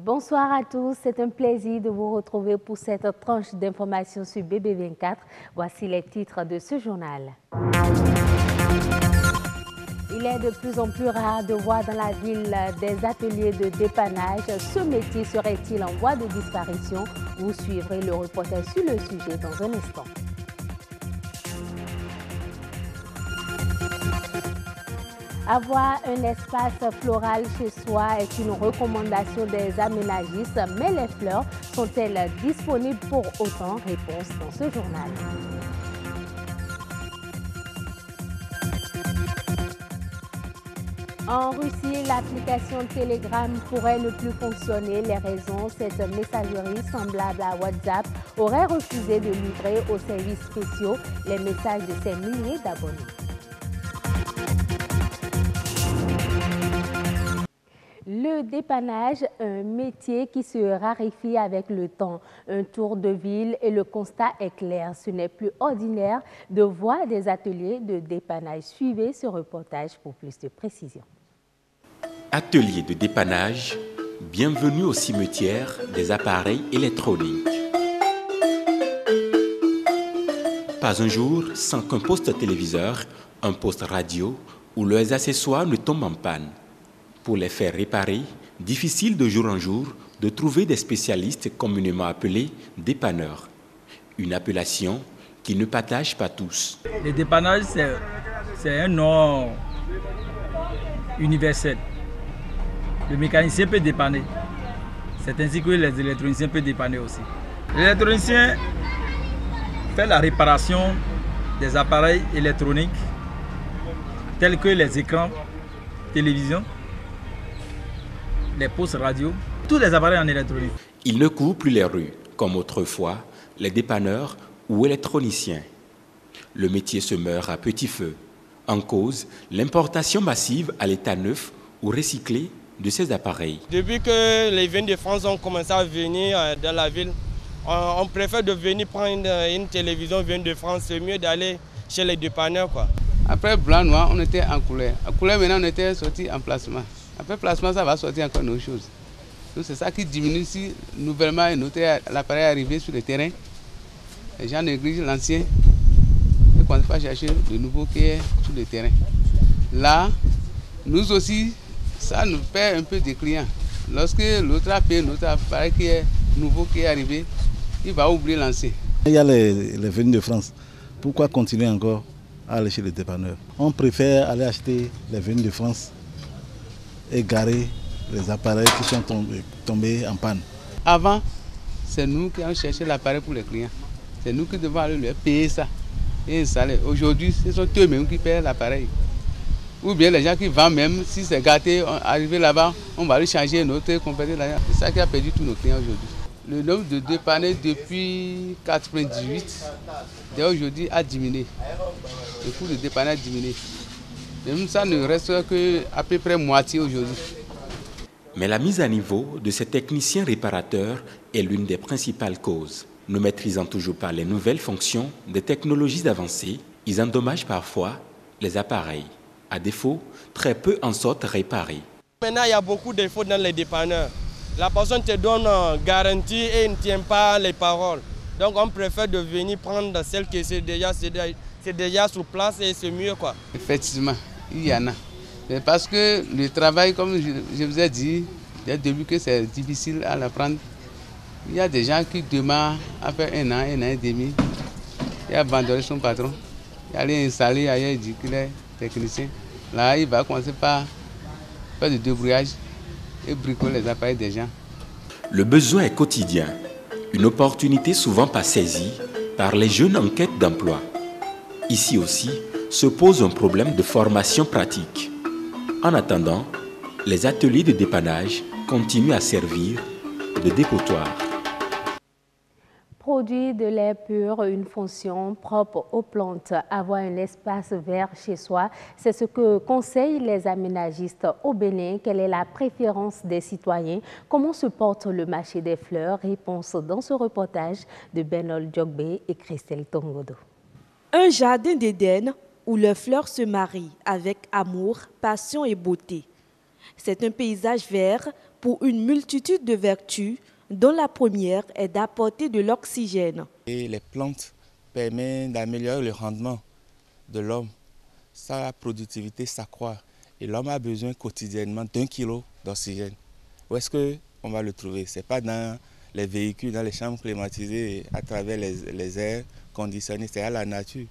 Bonsoir à tous, c'est un plaisir de vous retrouver pour cette tranche d'informations sur BB24. Voici les titres de ce journal. Il est de plus en plus rare de voir dans la ville des ateliers de dépannage. Ce métier serait-il en voie de disparition? Vous suivrez le reportage sur le sujet dans un instant. Avoir un espace floral chez soi est une recommandation des aménagistes, mais les fleurs sont-elles disponibles pour autant? Réponse dans ce journal. En Russie, l'application Telegram pourrait ne plus fonctionner. Les raisons, cette messagerie semblable à WhatsApp aurait refusé de livrer aux services spéciaux les messages de ses milliers d'abonnés. Le dépannage, un métier qui se raréfie avec le temps. Un tour de ville et le constat est clair. Ce n'est plus ordinaire de voir des ateliers de dépannage. Suivez ce reportage pour plus de précisions. Atelier de dépannage, bienvenue au cimetière des appareils électroniques. Pas un jour sans qu'un poste téléviseur, un poste radio ou leurs accessoires ne tombent en panne. Pour les faire réparer, difficile de jour en jour de trouver des spécialistes communément appelés dépanneurs. Une appellation qui ne partage pas tous. Le dépannage, c'est un nom universel. Le mécanicien peut dépanner. C'est ainsi que les électroniciens peuvent dépanner aussi. L'électronicien fait la réparation des appareils électroniques tels que les écrans, télévision, les postes radio, tous les appareils en électronique. Ils ne courent plus les rues, comme autrefois, les dépanneurs ou électroniciens. Le métier se meurt à petit feu. En cause, l'importation massive à l'état neuf ou recyclé de ces appareils. Depuis que les vins de France ont commencé à venir dans la ville, on préfère de venir prendre une télévision vin de France. C'est mieux d'aller chez les dépanneurs, quoi. Après blanc-noir, on était en couleur. En couleur, maintenant, on était sorti en placement. Après placement, ça va sortir encore autre chose. Donc c'est ça qui diminue si nouvellement l'appareil est arrivé sur le terrain. Les gens négligent l'ancien et qu'on ne pas chercher le nouveau qui est sur le terrain. Là, nous aussi, ça nous perd un peu des clients. Lorsque l'autre a payé notre appareil qui est nouveau, qui est arrivé, il va oublier l'ancien. Il y a les vins de France. Pourquoi continuer encore à aller chez les dépanneurs? On préfère aller acheter les vins de France et garer les appareils qui sont tombés en panne. Avant, c'est nous qui avons cherché l'appareil pour les clients. C'est nous qui devons aller leur payer ça et installer. Aujourd'hui, ce sont eux-mêmes qui payent l'appareil. Ou bien les gens qui vendent même, si c'est gâté, arrivé là-bas, on va aller changer notre compléter l'argent. C'est ça qui a perdu tous nos clients aujourd'hui. Le nombre de dépannés depuis 1998, dès aujourd'hui, a diminué. Le coût de dépannage a diminué. Même ça ne reste qu'à peu près moitié aujourd'hui. Mais la mise à niveau de ces techniciens réparateurs est l'une des principales causes. Ne maîtrisant toujours pas les nouvelles fonctions des technologies avancées, ils endommagent parfois les appareils. À défaut, très peu en sortent réparés. Maintenant, il y a beaucoup de défauts dans les dépanneurs. La personne te donne garantie et ne tient pas les paroles. Donc on préfère de venir prendre celle qui c'est déjà sur place et c'est mieux, quoi. Effectivement, il y en a. Mais parce que le travail, comme je vous ai dit, dès le début que c'est difficile à l'apprendre, il y a des gens qui demandent après un an et demi, il a abandonné son patron, il allait installer ailleurs, il dit qu'il est technicien. Là, il va commencer par faire du débrouillage et bricoler les appareils des gens. Le besoin est quotidien, une opportunité souvent pas saisie par les jeunes en quête d'emploi. Ici aussi se pose un problème de formation pratique. En attendant, les ateliers de dépannage continuent à servir de dépotoir. Produire de l'air pur, une fonction propre aux plantes, avoir un espace vert chez soi, c'est ce que conseillent les aménagistes au Bénin. Quelle est la préférence des citoyens? Comment se porte le marché des fleurs? Réponse dans ce reportage de Benol Djogbe et Christelle Tongodo. Un jardin d'Éden où les fleurs se marient avec amour, passion et beauté. C'est un paysage vert pour une multitude de vertus, dont la première est d'apporter de l'oxygène. Et les plantes permettent d'améliorer le rendement de l'homme. Sa productivité s'accroît et l'homme a besoin quotidiennement d'1 kilo d'oxygène. Où est-ce qu'on va le trouver? Ce n'est pas dans les véhicules, dans les chambres climatisées, à travers les airs conditionnés, c'est à la nature.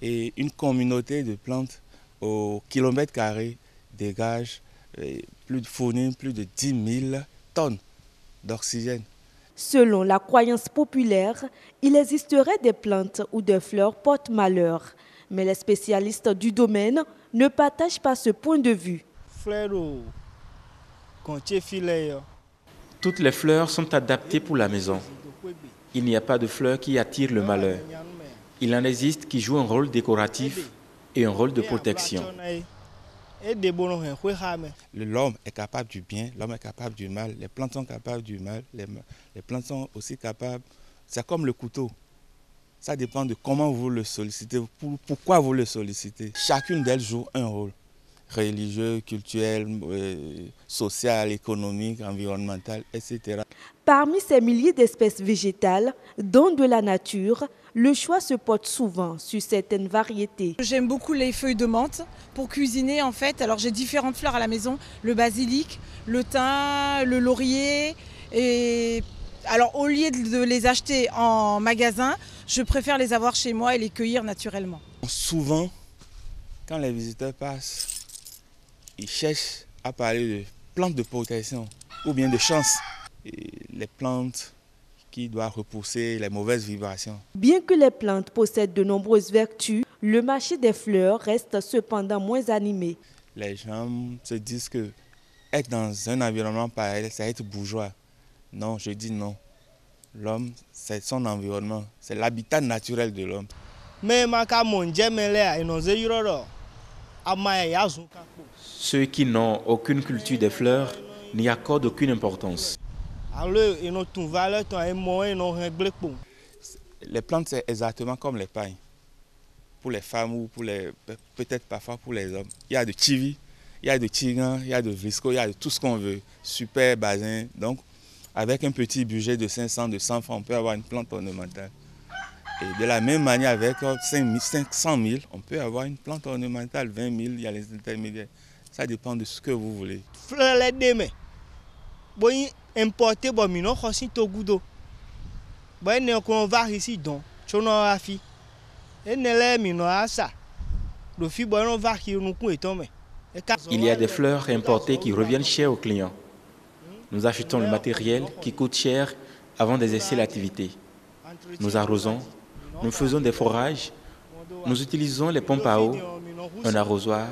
Et une communauté de plantes au kilomètre carré dégage fournit plus de 10 000 tonnes d'oxygène. Selon la croyance populaire, il existerait des plantes ou des fleurs porte-malheur. Mais les spécialistes du domaine ne partagent pas ce point de vue. Toutes les fleurs sont adaptées pour la maison. Il n'y a pas de fleurs qui attirent le malheur. Il en existe qui jouent un rôle décoratif et un rôle de protection. L'homme est capable du bien, l'homme est capable du mal, les plantes sont capables du mal, les plantes sont aussi capables. C'est comme le couteau. Ça dépend de comment vous le sollicitez, pourquoi vous le sollicitez. Chacune d'elles joue un rôle religieux, culturel, social, économique, environnemental, etc. Parmi ces milliers d'espèces végétales, dont de la nature, le choix se porte souvent sur certaines variétés. J'aime beaucoup les feuilles de menthe pour cuisiner en fait. Alors j'ai différentes fleurs à la maison, le basilic, le thym, le laurier. Et alors au lieu de les acheter en magasin, je préfère les avoir chez moi et les cueillir naturellement. Souvent, quand les visiteurs passent, ils cherchent à parler de plantes de protection ou bien de chance. Et les plantes qui doivent repousser les mauvaises vibrations. Bien que les plantes possèdent de nombreuses vertus, le marché des fleurs reste cependant moins animé. Les gens se disent que être dans un environnement pareil, c'est être bourgeois. Non, je dis non. L'homme, c'est son environnement, c'est l'habitat naturel de l'homme. Ceux qui n'ont aucune culture des fleurs n'y accordent aucune importance. Les plantes, c'est exactement comme les pagnes. Pour les femmes ou peut-être parfois pour les hommes. Il y a de chivi, il y a de tigan, il y a de visco, il y a de tout ce qu'on veut. Super basin. Donc, avec un petit budget de 500, de 100 francs, on peut avoir une plante ornementale. Et de la même manière, avec 500 000, on peut avoir une plante ornementale. 20 000, il y a les intermédiaires. Ça dépend de ce que vous voulez. Importé mino xosi togudo ba ne ko va ici donc chono afi enele mino asa do fi bo no va ki nu ku etome. Il y a des fleurs importées qui reviennent chères aux clients. Nous achetons le matériel qui coûte cher avant d'exercer l'activité. Nous arrosons, nous faisons des forages, nous utilisons les pompes à eau, un arrosoir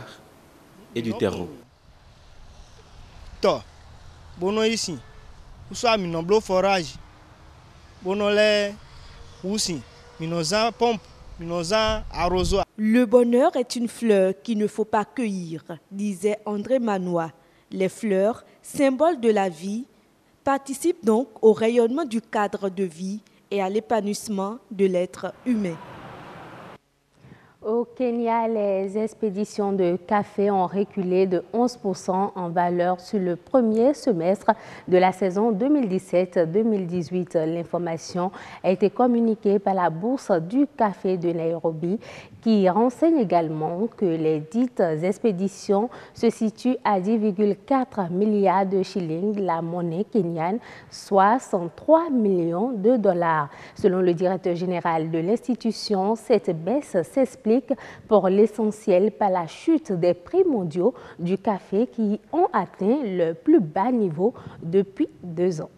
et du terreau. Bono ici soit minoblo forage bono le usi minoza pompe minoza arrosoir. Le bonheur est une fleur qu'il ne faut pas cueillir, disait André Manois. Les fleurs, symboles de la vie, participent donc au rayonnement du cadre de vie et à l'épanouissement de l'être humain. Au Kenya, les expéditions de café ont reculé de 11% en valeur sur le premier semestre de la saison 2017-2018. L'information a été communiquée par la Bourse du café de Nairobi, qui renseigne également que les dites expéditions se situent à 10,4 milliards de shillings, la monnaie kenyane, soit 103 millions de dollars. Selon le directeur général de l'institution, cette baisse s'explique pour l'essentiel par la chute des prix mondiaux du café qui ont atteint le plus bas niveau depuis 2 ans.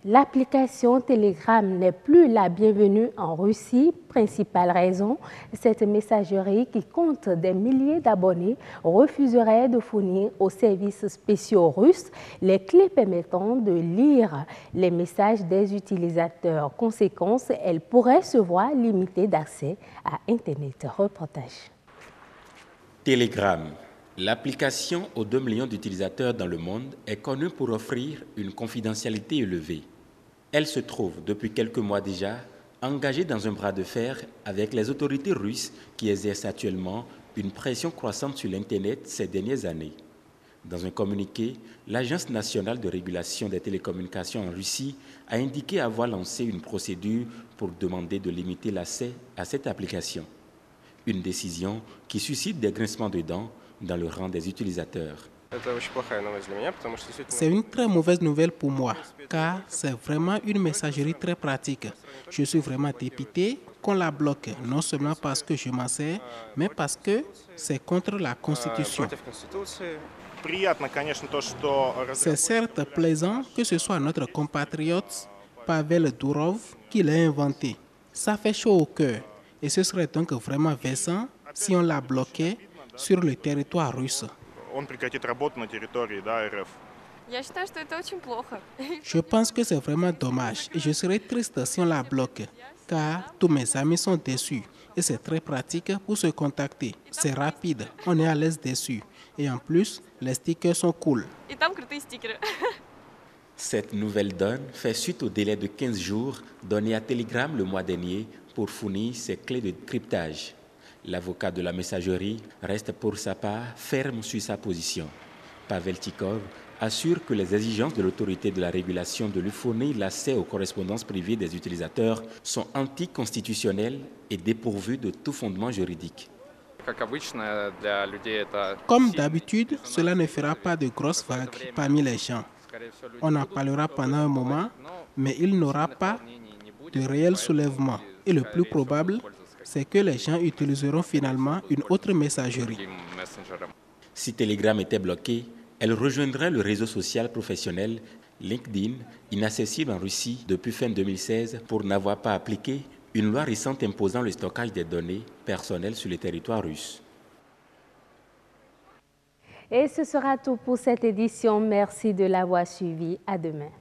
L'application Telegram n'est plus la bienvenue en Russie. Principale raison, cette messagerie qui compte des milliers d'abonnés refuserait de fournir aux services spéciaux russes les clés permettant de lire les messages des utilisateurs. Conséquence, elle pourrait se voir limitée d'accès à Internet. Reportage. Telegram. L'application aux 2 millions d'utilisateurs dans le monde est connue pour offrir une confidentialité élevée. Elle se trouve, depuis quelques mois déjà, engagée dans un bras de fer avec les autorités russes qui exercent actuellement une pression croissante sur l'Internet ces dernières années. Dans un communiqué, l'Agence nationale de régulation des télécommunications en Russie a indiqué avoir lancé une procédure pour demander de limiter l'accès à cette application. Une décision qui suscite des grincements de dents dans le rang des utilisateurs. C'est une très mauvaise nouvelle pour moi, car c'est vraiment une messagerie très pratique. Je suis vraiment dépité qu'on la bloque, non seulement parce que je m'en sers, mais parce que c'est contre la Constitution. C'est certes plaisant que ce soit notre compatriote Pavel Durov qui l'a inventé. Ça fait chaud au cœur et ce serait donc vraiment vexant si on la bloquait sur le territoire russe. Je pense que c'est vraiment dommage et je serais triste si on la bloque, car tous mes amis sont déçus et c'est très pratique pour se contacter. C'est rapide, on est à l'aise dessus et en plus, les stickers sont cool. Cette nouvelle donne fait suite au délai de 15 jours donné à Telegram le mois dernier pour fournir ses clés de cryptage. L'avocat de la messagerie reste pour sa part ferme sur sa position. Pavel Tikhov assure que les exigences de l'autorité de la régulation de lui fournir l'accès aux correspondances privées des utilisateurs sont anticonstitutionnelles et dépourvues de tout fondement juridique. Comme d'habitude, cela ne fera pas de grosses vagues parmi les gens. On en parlera pendant un moment, mais il n'aura pas de réel soulèvement. Et le plus probable, c'est que les gens utiliseront finalement une autre messagerie. Si Telegram était bloqué, elle rejoindrait le réseau social professionnel LinkedIn, inaccessible en Russie depuis fin 2016 pour n'avoir pas appliqué une loi récente imposant le stockage des données personnelles sur le territoire russe. Et ce sera tout pour cette édition. Merci de l'avoir suivi. À demain.